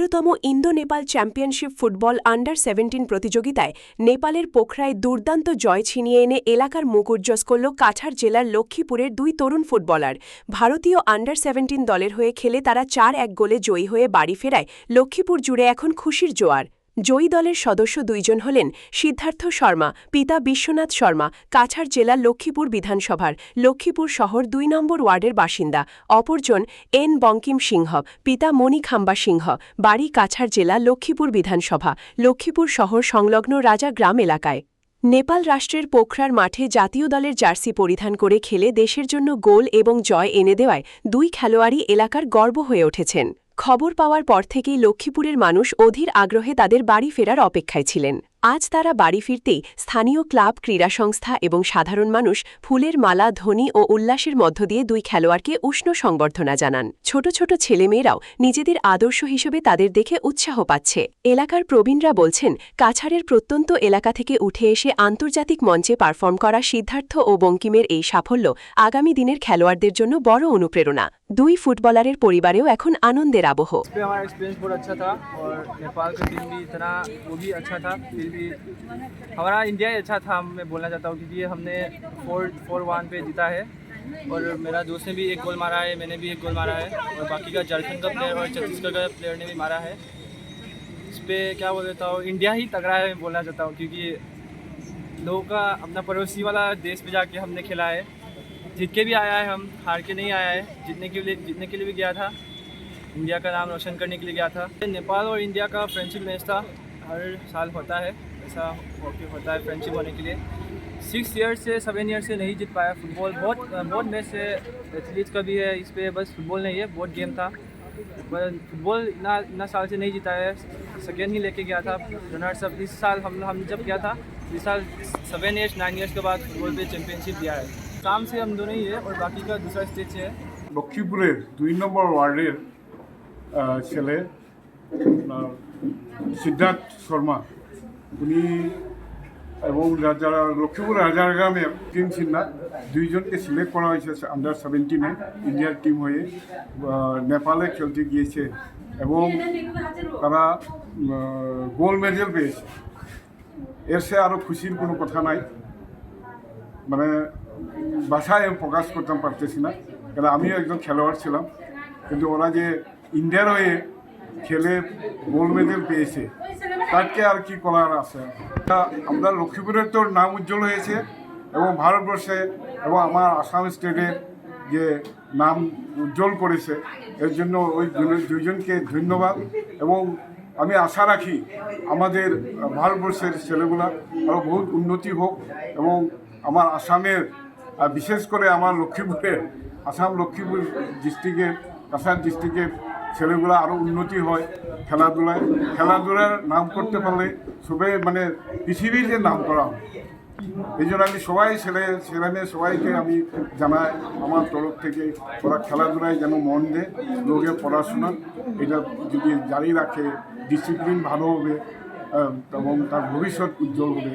১৮তম Indo Nepal championship football আন্ডার-17 প্রতিযোগিতায় নেপালের পোখরায় দুর্দান্ত জয় ছিনিয়ে এনে এলাকার মুখ উজ্জ্বল করল কাছাড় জেলার লক্ষ্মীপুরের দুই তরুণ ফুটবলার। ভারতীয় আন্ডার-17 দলের হয়ে খেলে তারা ৪-১ গোলে জয়ী হয়ে বাড়ি ফেরায় লক্ষ্মীপুর জুড়ে এখন খুশির জোয়ার। জয়ী দলের সদস্য দুইজন হলেন সিদ্ধার্থ শর্মা, পিতা বিশ্বনাথ শর্মা, কাছাড় জেলা লক্ষ্মীপুর বিধানসভার লক্ষ্মীপুর শহর ২ নম্বর ওয়ার্ডের বাসিন্দা। অপরজন এন বঙ্কিম সিংহ, পিতা মণিখাম্বা সিংহ, বাড়ি কাছাড় জেলা লক্ষ্মীপুর বিধানসভা, লক্ষ্মীপুর শহর সংলগ্ন রাজা গ্রাম এলাকায়। নেপাল রাষ্ট্রের পোখরার মাঠে জাতীয় দলের জার্সি পরিধান করে খেলে দেশের জন্য গোল এবং জয় এনে দেওয়ায় দুই খেলোয়াড়ই এলাকার গর্ব হয়ে উঠেছেন। খবর পাওয়ার পর থেকেই লক্ষ্মীপুরের মানুষ অধীর আগ্রহে তাদের বাড়ি ফেরার অপেক্ষায় ছিলেন। আজ তারা বাড়ি ফিরতেই স্থানীয় ক্লাব, ক্রীড়া সংস্থা এবং সাধারণ মানুষ ফুলের মালা, ধ্বনি ও উল্লাসের মধ্য দিয়ে দুই খেলোয়াড়কে উষ্ণ সংবর্ধনা জানান। ছোট ছোট ছেলেমেয়েরাও নিজেদের আদর্শ হিসেবে তাদের দেখে উৎসাহ পাচ্ছে। এলাকার প্রবীণরা বলছেন, কাছাড়ের প্রত্যন্ত এলাকা থেকে উঠে এসে আন্তর্জাতিক মঞ্চে পারফর্ম করা সিদ্ধার্থ ও বঙ্কিমের এই সাফল্য আগামী দিনের খেলোয়াড়দের জন্য বড় অনুপ্রেরণা। দুই ফুটবলারের পরিবারেও এখন আনন্দের আবহ। हमारा एक्सपीरियंस बहुत अच्छा था और नेपाल का टीम भी इतना वो भी अच्छा था। फिर भी हमारा इंडिया ही अच्छा था, मैं बोलना चाहता हूँ, क्योंकि हमने 4-1 पे जीता है और मेरा दोस्त ने भी एक गोल मारा है, मैंने भी एक गोल मारा है और बाकी का झारखंड का प्लेयर और छत्तीसगढ़ का प्लेयर ने भी मारा है। इस पर क्या बोल देता हूँ, इंडिया ही तगड़ा है मैं बोलना चाहता हूँ, क्योंकि लोगों का अपना पड़ोसी वाला देश में जाके हमने खेला है। जीत के भी आया है, हम हार के नहीं आया है, जीतने के लिए भी गया था, इंडिया का नाम रोशन करने के लिए गया था। नेपाल और इंडिया का फ्रेंडशिप मैच था, हर साल होता है, ऐसा हॉकी होता है फ्रेंडशिप होने के लिए। 6 ईयर्स से 7 ईयर्स से नहीं जीत पाया फुटबॉल, बहुत मैच से एथलीट्स का भी है इस पर, बस फुटबॉल नहीं है, बहुत गेम था। पर फुटबॉल इतना साल से नहीं जीता है, सेकेंड ही लेके गया था रनर्स अप। इस साल हम जब किया था, इस साल 7 ईयर्स 9 ईयर्स के बाद फुटबॉल पे चैम्पियनशिप दिया है। काम से हम दोनों ही है और बाकी का दूसरा स्टेज है। লক্ষ্মীপুরের ২ নম্বর ওয়ার্ডের ছেলে সিদ্ধার্থ শর্মা, উনি এবং যারা লক্ষ্মীপুর রাজারগ্রামের টিম ছিন্না দুইজনকে সিলেক্ট করা হয়েছে আন্ডার-17 ইন্ডিয়ার টিম হয়ে নেপালে খেলতে গিয়েছে এবং তারা গোল্ড মেডেল পেয়েছে। এর সে আরও খুশির কোনো কথা নাই, মানে ভাষায় প্রকাশ করতে পারতেছি না, কারণ আমিও একজন খেলোয়াড় ছিলাম। কিন্তু ওরা যে ইন্ডিয়ার হয়ে খেলে গোল্ড মেডেল পেয়েছে, তাকে আর কি করার আছে। আমরা লক্ষ্মীপুরের তো নাম উজ্জ্বল হয়েছে এবং ভারতবর্ষে এবং আমার আসাম স্টেটের যে নাম উজ্জ্বল করেছে, এর জন্য ওই দুইজনকে ধন্যবাদ। এবং আমি আশা রাখি আমাদের ভারতবর্ষের ছেলেগুলা আরও বহুত উন্নতি হোক এবং আমার আসামের, বিশেষ করে আমার লক্ষ্মীপুরের, লক্ষ্মীপুর ডিস্ট্রিক্টের, কাছাড় ডিস্ট্রিক্টের ছেলেগুলো আরও উন্নতি হয় খেলাধুলার নাম করতে পারলে সবাই মানে পৃথিবীর যে নাম করা হয়। এই জন্য আমি ছেলে মেয়ে সবাইকে আমি জানাই আমার তরফ থেকে, ওরা খেলাধুলায় যেন মন দেয়, লোকে পড়াশোনা এটা যদি জারি রাখে, ডিসিপ্লিন ভালো হবে এবং তার ভবিষ্যৎ উজ্জ্বল হবে।